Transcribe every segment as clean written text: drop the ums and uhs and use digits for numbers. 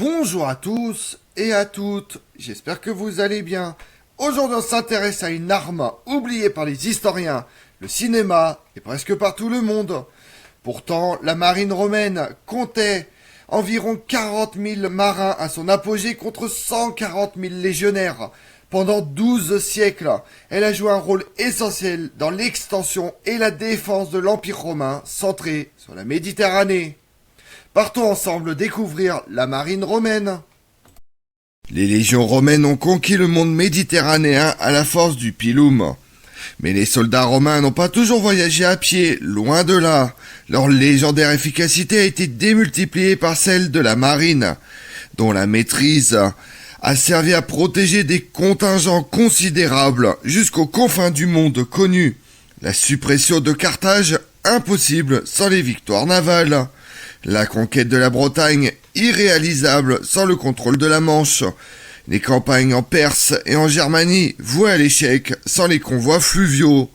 Bonjour à tous et à toutes, j'espère que vous allez bien. Aujourd'hui on s'intéresse à une arme oubliée par les historiens, le cinéma et presque par tout le monde. Pourtant, la marine romaine comptait environ 40 000 marins à son apogée contre 140 000 légionnaires. Pendant 12 siècles, elle a joué un rôle essentiel dans l'extension et la défense de l'Empire romain centré sur la Méditerranée. Partons ensemble découvrir la marine romaine. Les légions romaines ont conquis le monde méditerranéen à la force du pilum. Mais les soldats romains n'ont pas toujours voyagé à pied, loin de là. Leur légendaire efficacité a été démultipliée par celle de la marine, dont la maîtrise a servi à protéger des contingents considérables jusqu'aux confins du monde connu. La suppression de Carthage, impossible sans les victoires navales. La conquête de la Bretagne, irréalisable sans le contrôle de la Manche. Les campagnes en Perse et en Germanie, vouées à l'échec sans les convois fluviaux.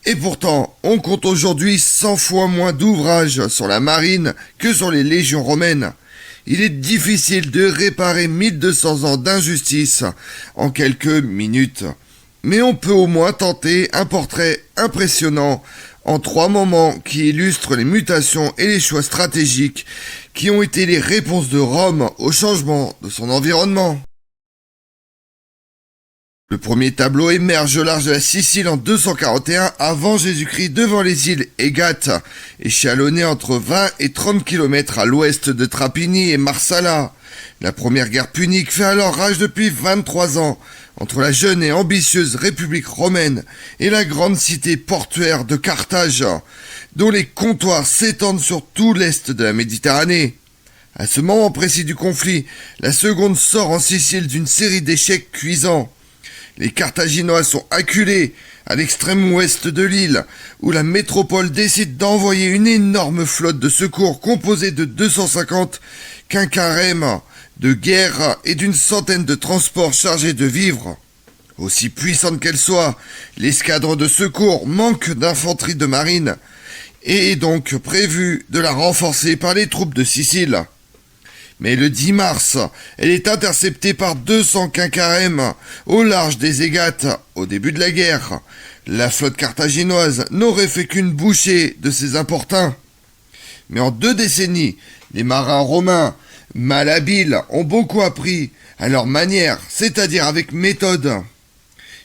Et pourtant, on compte aujourd'hui 100 fois moins d'ouvrages sur la marine que sur les légions romaines. Il est difficile de réparer 1200 ans d'injustice en quelques minutes. Mais on peut au moins tenter un portrait impressionnant en 3 moments qui illustrent les mutations et les choix stratégiques qui ont été les réponses de Rome au changement de son environnement. Le premier tableau émerge au large de la Sicile en 241 avant Jésus-Christ devant les îles Égate, échelonnées entre 20 et 30 km à l'ouest de Trapani et Marsala. La première guerre punique fait alors rage depuis 23 ans entre la jeune et ambitieuse République romaine et la grande cité portuaire de Carthage, dont les comptoirs s'étendent sur tout l'est de la Méditerranée. À ce moment précis du conflit, la seconde sort en Sicile d'une série d'échecs cuisants. Les Carthaginois sont acculés à l'extrême ouest de l'île, où la métropole décide d'envoyer une énorme flotte de secours composée de 250 quinquarèmes de guerre et d'une centaine de transports chargés de vivres. Aussi puissante qu'elle soit, l'escadre de secours manque d'infanterie de marine et est donc prévu de la renforcer par les troupes de Sicile. Mais le 10 mars, elle est interceptée par 200 quinquarèmes au large des Égates au début de la guerre. La flotte carthaginoise n'aurait fait qu'une bouchée de ces importuns. Mais en 2 décennies, les marins romains, mal habiles, ont beaucoup appris à leur manière, c'est-à-dire avec méthode.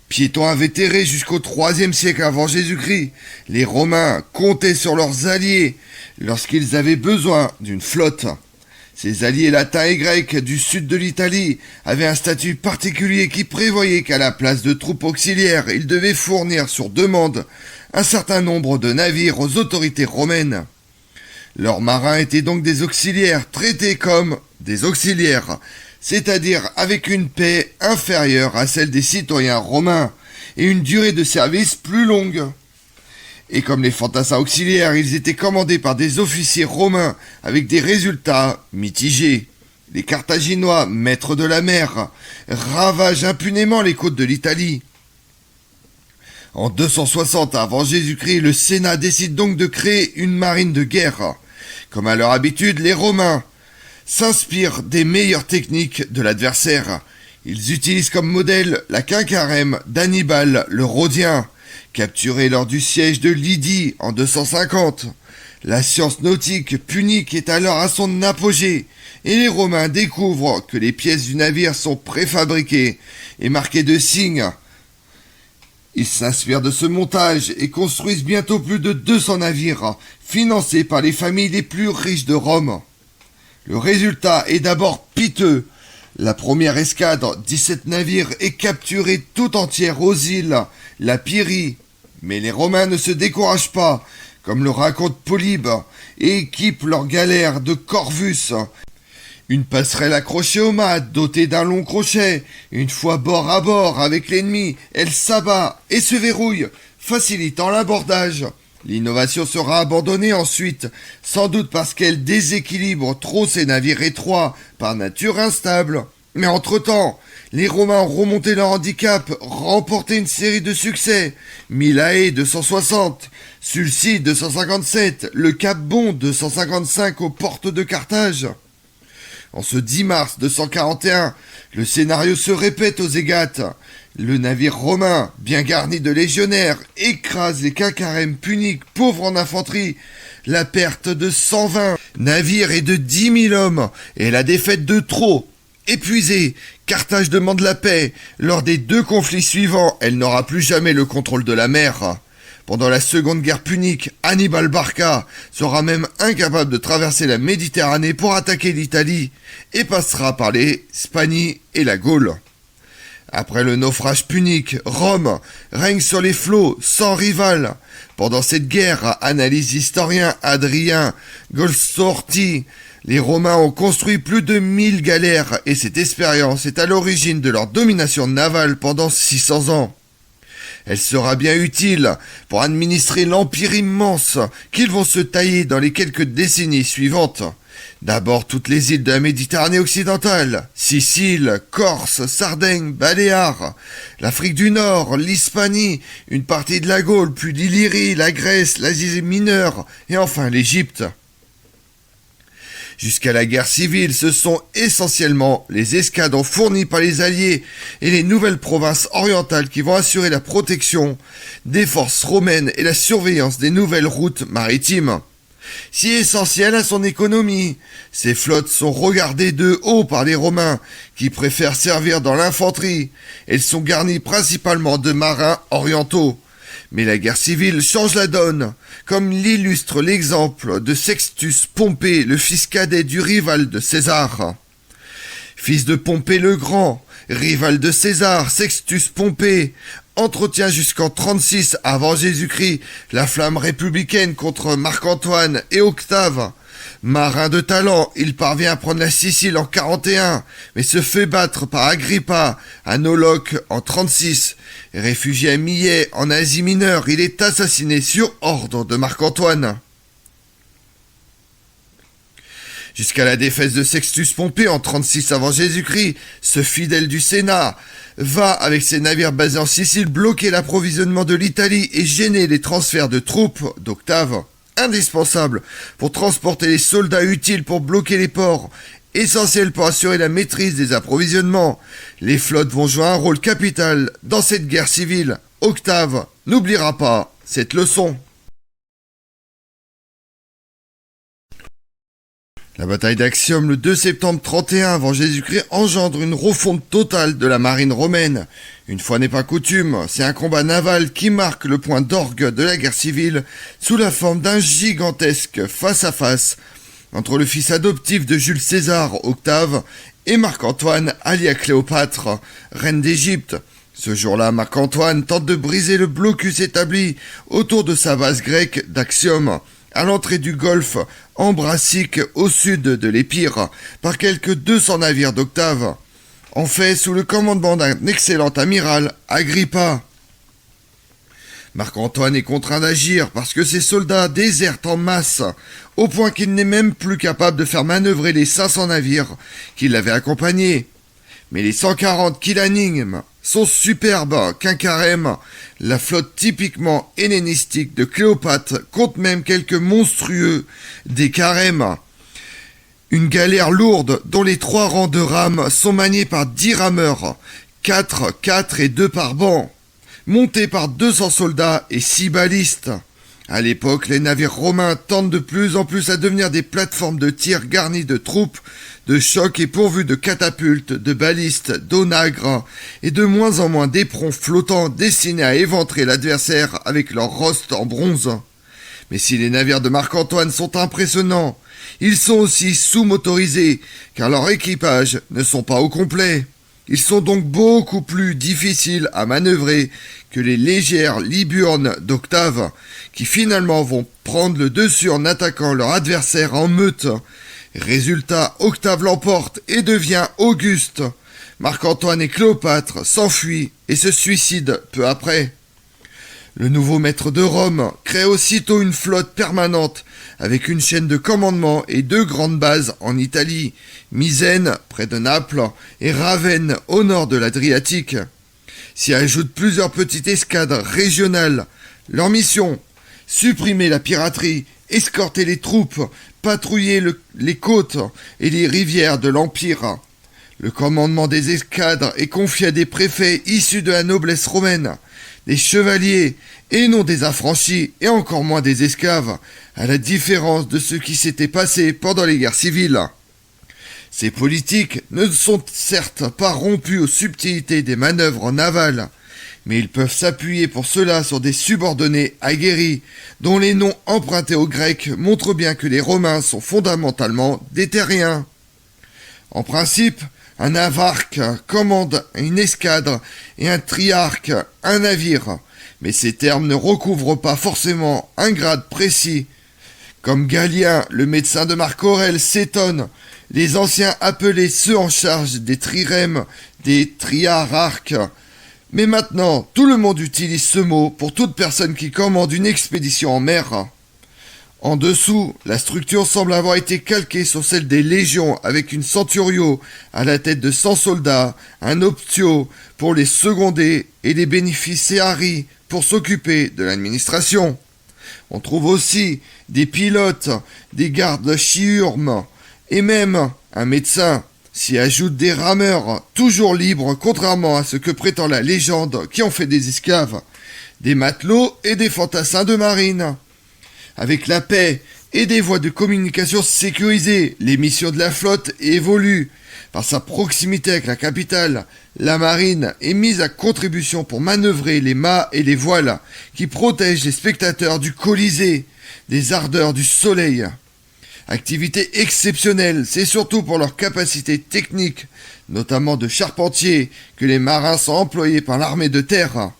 Piétons invétérés jusqu'au IIIe siècle avant Jésus-Christ, les Romains comptaient sur leurs alliés lorsqu'ils avaient besoin d'une flotte. Ces alliés latins et grecs du sud de l'Italie avaient un statut particulier qui prévoyait qu'à la place de troupes auxiliaires, ils devaient fournir sur demande un certain nombre de navires aux autorités romaines. Leurs marins étaient donc des auxiliaires, traités comme des auxiliaires, c'est-à-dire avec une paie inférieure à celle des citoyens romains et une durée de service plus longue. Et comme les fantassins auxiliaires, ils étaient commandés par des officiers romains avec des résultats mitigés. Les Carthaginois, maîtres de la mer, ravagent impunément les côtes de l'Italie. En 260 avant Jésus-Christ, le Sénat décide donc de créer une marine de guerre. Comme à leur habitude, les Romains s'inspirent des meilleures techniques de l'adversaire. Ils utilisent comme modèle la quinquarème d'Hannibal le Rhodien, capturé lors du siège de Lydie en 250. La science nautique punique est alors à son apogée, et les Romains découvrent que les pièces du navire sont préfabriquées et marquées de signes. Ils s'inspirent de ce montage et construisent bientôt plus de 200 navires, financés par les familles les plus riches de Rome. Le résultat est d'abord piteux. La première escadre, 17 navires, est capturée tout entière aux îles, la Pyrie. Mais les Romains ne se découragent pas, comme le raconte Polybe, et équipent leurs galères de Corvus. Une passerelle accrochée au mât, dotée d'un long crochet. Une fois bord à bord avec l'ennemi, elle s'abat et se verrouille, facilitant l'abordage. L'innovation sera abandonnée ensuite, sans doute parce qu'elle déséquilibre trop ces navires étroits, par nature instables. Mais entre-temps, les Romains ont remonté leur handicap, remporté une série de succès. Mylae 260, Sulci 257, le Cap Bon 255 aux portes de Carthage. En ce 10 mars 241, le scénario se répète aux Égates. Le navire romain, bien garni de légionnaires, écrase les Cacarèmes puniques, pauvres en infanterie. La perte de 120 navires et de 10 000 hommes, et la défaite de trop. Épuisée, Carthage demande la paix. Lors des 2 conflits suivants, elle n'aura plus jamais le contrôle de la mer. Pendant la seconde guerre punique, Hannibal Barca sera même incapable de traverser la Méditerranée pour attaquer l'Italie et passera par les Spagnes et la Gaule. Après le naufrage punique, Rome règne sur les flots sans rival. Pendant cette guerre, analyse l'historien Adrien Golsorti, les Romains ont construit plus de 1000 galères et cette expérience est à l'origine de leur domination navale pendant 600 ans. Elle sera bien utile pour administrer l'empire immense qu'ils vont se tailler dans les quelques décennies suivantes. D'abord toutes les îles de la Méditerranée occidentale, Sicile, Corse, Sardaigne, Baléares, l'Afrique du Nord, l'Hispanie, une partie de la Gaule, puis l'Illyrie, la Grèce, l'Asie mineure et enfin l'Égypte. Jusqu'à la guerre civile, ce sont essentiellement les escadrons fournis par les Alliés et les nouvelles provinces orientales qui vont assurer la protection des forces romaines et la surveillance des nouvelles routes maritimes. Si essentielles à son économie, ces flottes sont regardées de haut par les Romains qui préfèrent servir dans l'infanterie. Elles sont garnies principalement de marins orientaux. Mais la guerre civile change la donne, comme l'illustre l'exemple de Sextus Pompée, le fils cadet du rival de César. Fils de Pompée le Grand, rival de César, Sextus Pompée entretient jusqu'en 36 avant Jésus-Christ la flamme républicaine contre Marc-Antoine et Octave. Marin de talent, il parvient à prendre la Sicile en 41, mais se fait battre par Agrippa à Noloque en 36. Réfugié à Millet en Asie mineure, il est assassiné sur ordre de Marc-Antoine. Jusqu'à la défaite de Sextus Pompée en 36 avant Jésus-Christ, ce fidèle du Sénat va, avec ses navires basés en Sicile, bloquer l'approvisionnement de l'Italie et gêner les transferts de troupes d'Octave. Indispensable pour transporter les soldats utiles pour bloquer les ports, essentiel pour assurer la maîtrise des approvisionnements. Les flottes vont jouer un rôle capital dans cette guerre civile. Octave n'oubliera pas cette leçon. La bataille d'Actium le 2 septembre 31 avant Jésus-Christ engendre une refonte totale de la marine romaine. Une fois n'est pas coutume, c'est un combat naval qui marque le point d'orgue de la guerre civile sous la forme d'un gigantesque face-à-face entre le fils adoptif de Jules César, Octave, et Marc-Antoine, alias Cléopâtre, reine d'Égypte. Ce jour-là, Marc-Antoine tente de briser le blocus établi autour de sa base grecque d'Actium, à l'entrée du golfe Ambracique au sud de l'Épire, par quelques 200 navires d'Octave. En fait, sous le commandement d'un excellent amiral, Agrippa. Marc-Antoine est contraint d'agir parce que ses soldats désertent en masse, au point qu'il n'est même plus capable de faire manœuvrer les 500 navires qui l'avaient accompagné. Mais les 140 qui l'animent sont superbes qu'un carême. La flotte typiquement hellénistique de Cléopâtre compte même quelques monstrueux des carèmes. Une galère lourde dont les 3 rangs de rames sont maniés par 10 rameurs, 4 et 2 par banc, montés par 200 soldats et 6 balistes. À l'époque, les navires romains tendent de plus en plus à devenir des plateformes de tir garnies de troupes, de choc et pourvues de catapultes, de balistes, d'onagres et de moins en moins d'éperons flottants destinés à éventrer l'adversaire avec leurs rostes en bronze. Mais si les navires de Marc-Antoine sont impressionnants, ils sont aussi sous-motorisés, car leurs équipages ne sont pas au complet. Ils sont donc beaucoup plus difficiles à manœuvrer que les légères Liburnes d'Octave, qui finalement vont prendre le dessus en attaquant leur adversaire en meute. Résultat, Octave l'emporte et devient Auguste. Marc-Antoine et Cléopâtre s'enfuient et se suicident peu après. Le nouveau maître de Rome crée aussitôt une flotte permanente avec une chaîne de commandement et 2 grandes bases en Italie, Misène près de Naples et Ravenne au nord de l'Adriatique. S'y ajoutent plusieurs petites escadres régionales. Leur mission, supprimer la piraterie, escorter les troupes patrouiller les côtes et les rivières de l'Empire. Le commandement des escadres est confié à des préfets issus de la noblesse romaine, des chevaliers et non des affranchis et encore moins des esclaves, à la différence de ce qui s'était passé pendant les guerres civiles. Ces politiques ne sont certes pas rompus aux subtilités des manœuvres navales, mais ils peuvent s'appuyer pour cela sur des subordonnés aguerris, dont les noms empruntés aux Grecs montrent bien que les Romains sont fondamentalement des terriens. En principe, un avarque commande une escadre et un triarque un navire, mais ces termes ne recouvrent pas forcément un grade précis. Comme Galien, le médecin de Marc Aurèle, s'étonne, les anciens appelaient ceux en charge des trirèmes des triararques. Mais maintenant, tout le monde utilise ce mot pour toute personne qui commande une expédition en mer. En dessous, la structure semble avoir été calquée sur celle des légions avec une centurio à la tête de 100 soldats, un optio pour les seconder et les bénéficiarii pour s'occuper de l'administration. On trouve aussi des pilotes, des gardes chiurmes et même un médecin. S'y ajoutent des rameurs, toujours libres contrairement à ce que prétend la légende qui ont fait des esclaves, des matelots et des fantassins de marine. Avec la paix et des voies de communication sécurisées, les missions de la flotte évoluent. Par sa proximité avec la capitale, la marine est mise à contribution pour manœuvrer les mâts et les voiles qui protègent les spectateurs du Colisée, des ardeurs du soleil. Activité exceptionnelle, c'est surtout pour leur capacité technique, notamment de charpentiers, que les marins sont employés par l'armée de terre.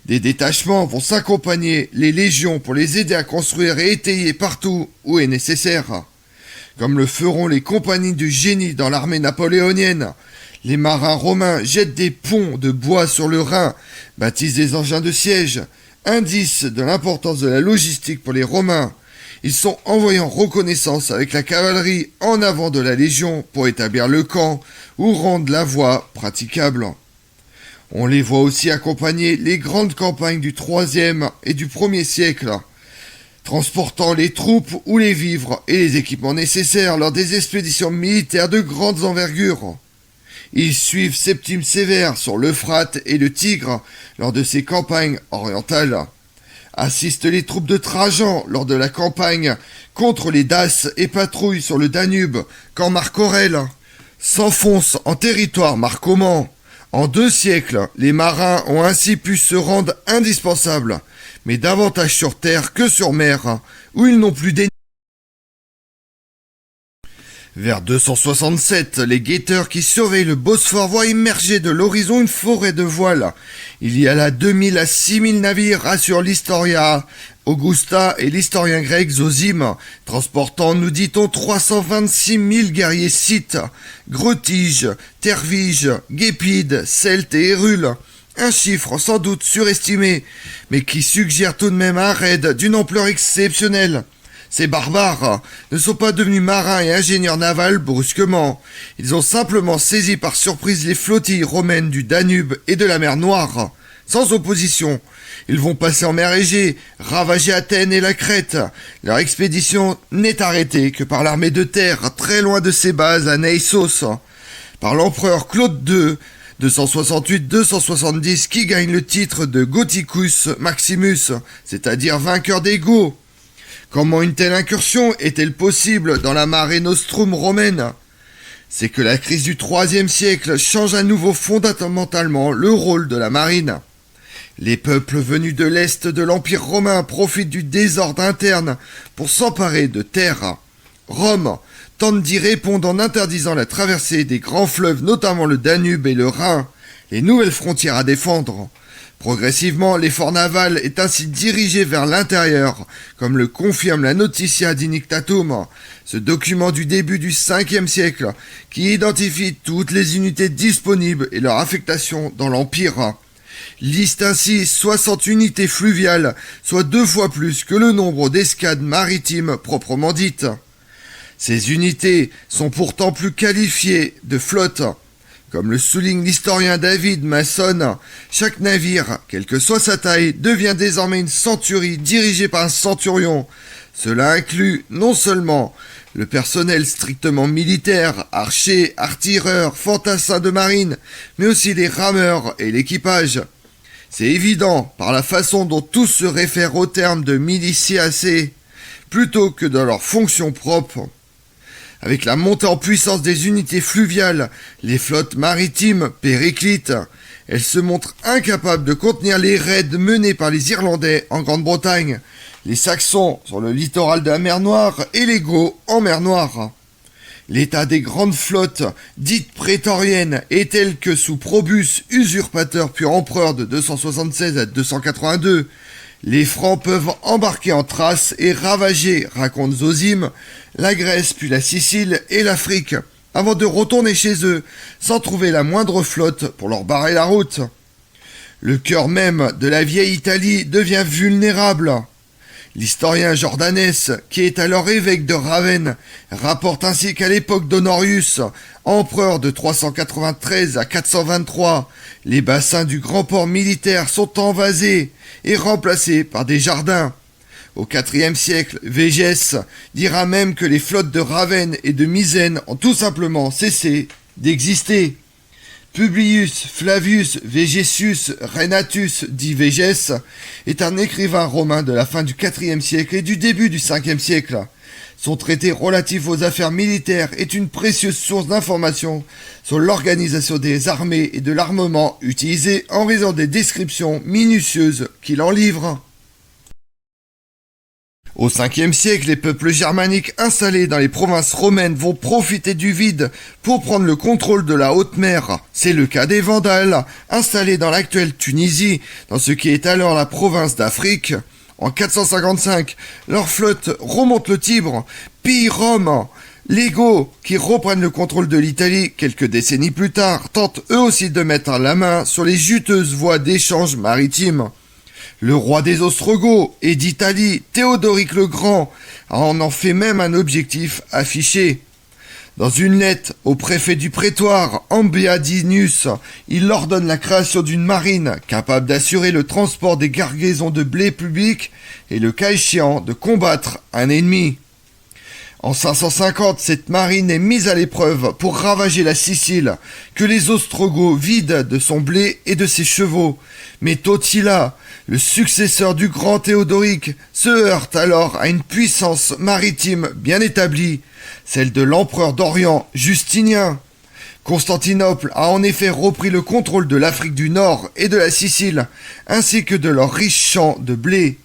Des détachements vont s'accompagner les légions pour les aider à construire et étayer partout où est nécessaire. Comme le feront les compagnies du génie dans l'armée napoléonienne, les marins romains jettent des ponts de bois sur le Rhin, baptisent des engins de siège, indice de l'importance de la logistique pour les Romains. Ils sont envoyés en reconnaissance avec la cavalerie en avant de la légion pour établir le camp ou rendre la voie praticable. On les voit aussi accompagner les grandes campagnes du IIIe et du 1er siècle, transportant les troupes ou les vivres et les équipements nécessaires lors des expéditions militaires de grandes envergures. Ils suivent Septime Sévère sur l'Euphrate et le Tigre lors de ses campagnes orientales, assistent les troupes de Trajan lors de la campagne contre les Daces et patrouillent sur le Danube quand Marc Aurèle s'enfonce en territoire marcoman. En 2 siècles, les marins ont ainsi pu se rendre indispensables, mais davantage sur terre que sur mer, où ils n'ont plus d'énigmes. Vers 267, les guetteurs qui surveillent le Bosphore voient immerger de l'horizon une forêt de voiles. Il y a là 2000 à 6000 navires, rassurent l'Historia Augusta et l'historien grec Zosime, transportant, nous dit-on, 326 000 guerriers scythes, Gretiges, Terviges, Gépides, Celtes et Hérules. Un chiffre sans doute surestimé, mais qui suggère tout de même un raid d'une ampleur exceptionnelle. Ces barbares ne sont pas devenus marins et ingénieurs navals brusquement. Ils ont simplement saisi par surprise les flottilles romaines du Danube et de la mer Noire. Sans opposition, ils vont passer en mer Égée, ravager Athènes et la Crète. Leur expédition n'est arrêtée que par l'armée de terre, très loin de ses bases à Naissos, par l'empereur Claude II, 268-270, qui gagne le titre de Gothicus Maximus, c'est-à-dire vainqueur des Goths. Comment une telle incursion est-elle possible dans la Mare Nostrum romaine? C'est que la crise du IIIe siècle change à nouveau fondamentalement le rôle de la marine. Les peuples venus de l'Est de l'Empire romain profitent du désordre interne pour s'emparer de terres. Rome tente d'y répondre en interdisant la traversée des grands fleuves, notamment le Danube et le Rhin, les nouvelles frontières à défendre. Progressivement, l'effort naval est ainsi dirigé vers l'intérieur, comme le confirme la Notitia d'Inictatum, ce document du début du 5e siècle, qui identifie toutes les unités disponibles et leur affectation dans l'Empire. Liste ainsi 60 unités fluviales, soit 2 fois plus que le nombre d'escadres maritimes proprement dites. Ces unités sont pourtant plus qualifiées de flottes. Comme le souligne l'historien David Masson, chaque navire, quelle que soit sa taille, devient désormais une centurie dirigée par un centurion, Cela inclut non seulement le personnel strictement militaire, archers, artilleurs, fantassins de marine, mais aussi les rameurs et l'équipage. C'est évident par la façon dont tous se réfèrent au terme de miliciacé, plutôt que dans leur fonction propre. Avec la montée en puissance des unités fluviales, les flottes maritimes périclitent. Elles se montrent incapables de contenir les raids menés par les Irlandais en Grande-Bretagne, les Saxons sur le littoral de la mer Noire et les Goths en mer Noire. L'état des grandes flottes, dites prétoriennes, est tel que sous Probus, usurpateur puis empereur de 276 à 282, les Francs peuvent embarquer en Thrace et ravager, raconte Zosime, la Grèce puis la Sicile et l'Afrique, avant de retourner chez eux, sans trouver la moindre flotte pour leur barrer la route. Le cœur même de la vieille Italie devient vulnérable. L'historien Jordanès, qui est alors évêque de Ravenne, rapporte ainsi qu'à l'époque d'Honorius, empereur de 393 à 423, les bassins du grand port militaire sont envasés et remplacés par des jardins. Au IVe siècle, Végès dira même que les flottes de Ravenne et de Misène ont tout simplement cessé d'exister. Publius Flavius Vegesius Renatus dit Végès est un écrivain romain de la fin du IVe siècle et du début du Ve siècle. Son traité relatif aux affaires militaires est une précieuse source d'informations sur l'organisation des armées et de l'armement utilisé en raison des descriptions minutieuses qu'il en livre. Au Ve siècle, les peuples germaniques installés dans les provinces romaines vont profiter du vide pour prendre le contrôle de la haute mer. C'est le cas des Vandales, installés dans l'actuelle Tunisie, dans ce qui est alors la province d'Afrique. En 455, leur flotte remonte le Tibre, pille Rome. Les Goths, qui reprennent le contrôle de l'Italie quelques décennies plus tard, tentent eux aussi de mettre la main sur les juteuses voies d'échange maritimes. Le roi des Ostrogoths et d'Italie, Théodoric le Grand, en fait même un objectif affiché. Dans une lettre au préfet du prétoire, Ambiadinius, il ordonne la création d'une marine capable d'assurer le transport des cargaisons de blé public et le cas échéant de combattre un ennemi. En 550, cette marine est mise à l'épreuve pour ravager la Sicile, que les Ostrogoths vident de son blé et de ses chevaux. Mais Totila, le successeur du grand Théodoric, se heurte alors à une puissance maritime bien établie, celle de l'empereur d'Orient, Justinien. Constantinople a en effet repris le contrôle de l'Afrique du Nord et de la Sicile, ainsi que de leurs riches champs de blé.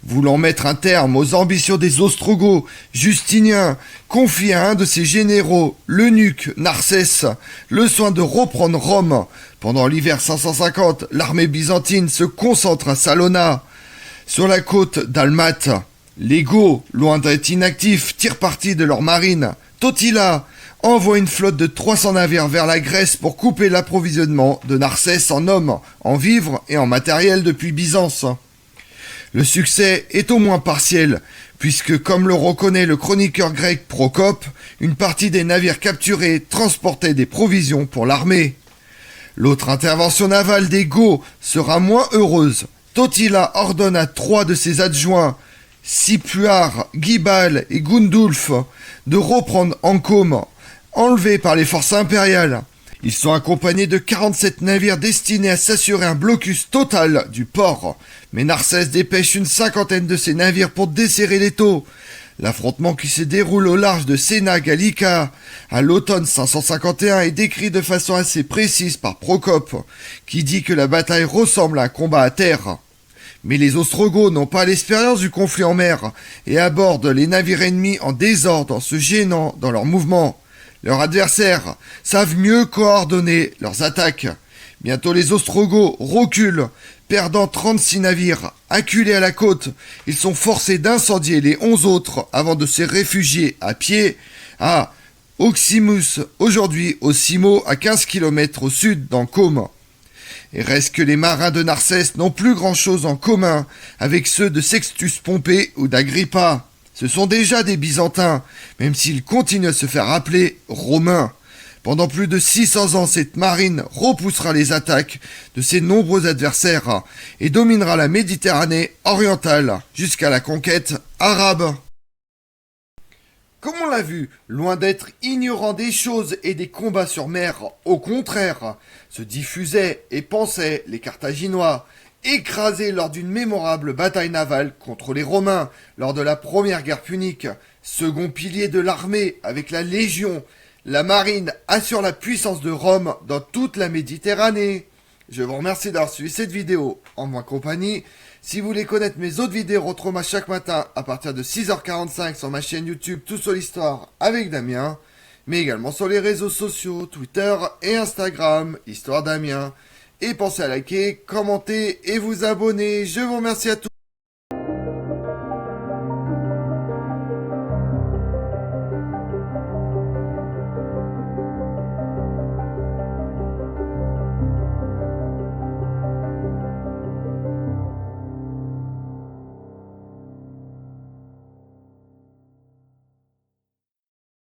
Voulant mettre un terme aux ambitions des Ostrogoths, Justinien confie à un de ses généraux, l'eunuque Narcès, le soin de reprendre Rome. Pendant l'hiver 550, l'armée byzantine se concentre à Salona, sur la côte dalmate. Les Goths, loin d'être inactifs, tirent parti de leur marine. Totila envoie une flotte de 300 navires vers la Grèce pour couper l'approvisionnement de Narcès en hommes, en vivres et en matériel depuis Byzance. Le succès est au moins partiel, puisque, comme le reconnaît le chroniqueur grec Procope, une partie des navires capturés transportaient des provisions pour l'armée. L'autre intervention navale des Goths sera moins heureuse. Totila ordonne à 3 de ses adjoints, Sipuar, Gibal et Gundulf, de reprendre Ancôme, enlevés par les forces impériales. Ils sont accompagnés de 47 navires destinés à s'assurer un blocus total du port. Mais Narcès dépêche une cinquantaine de ces navires pour desserrer l'étau. L'affrontement qui se déroule au large de Sena Gallica à l'automne 551 est décrit de façon assez précise par Procope, qui dit que la bataille ressemble à un combat à terre. Mais les Ostrogoths n'ont pas l'expérience du conflit en mer et abordent les navires ennemis en désordre en se gênant dans leurs mouvements. Leurs adversaires savent mieux coordonner leurs attaques. Bientôt les Ostrogoths reculent, perdant 36 navires. Acculés à la côte, ils sont forcés d'incendier les 11 autres avant de se réfugier à pied à Oximus, aujourd'hui au Simo, à 15 km au sud d'Ancôme. Et reste que les marins de Narcès n'ont plus grand-chose en commun avec ceux de Sextus Pompée ou d'Agrippa. Ce sont déjà des Byzantins, même s'ils continuent à se faire appeler Romains. Pendant plus de 600 ans, cette marine repoussera les attaques de ses nombreux adversaires et dominera la Méditerranée orientale jusqu'à la conquête arabe. Comme on l'a vu, loin d'être ignorant des choses et des combats sur mer, au contraire, se diffusaient et pensaient les Carthaginois, écrasés lors d'une mémorable bataille navale contre les Romains lors de la première guerre punique, second pilier de l'armée avec la Légion. La marine assure la puissance de Rome dans toute la Méditerranée. Je vous remercie d'avoir suivi cette vidéo en ma compagnie. Si vous voulez connaître mes autres vidéos, retrouvez-moi chaque matin à partir de 6h45 sur ma chaîne YouTube Tout sur l'Histoire avec Damien, mais également sur les réseaux sociaux, Twitter et Instagram, Histoire Damien. Et pensez à liker, commenter et vous abonner. Je vous remercie à tous.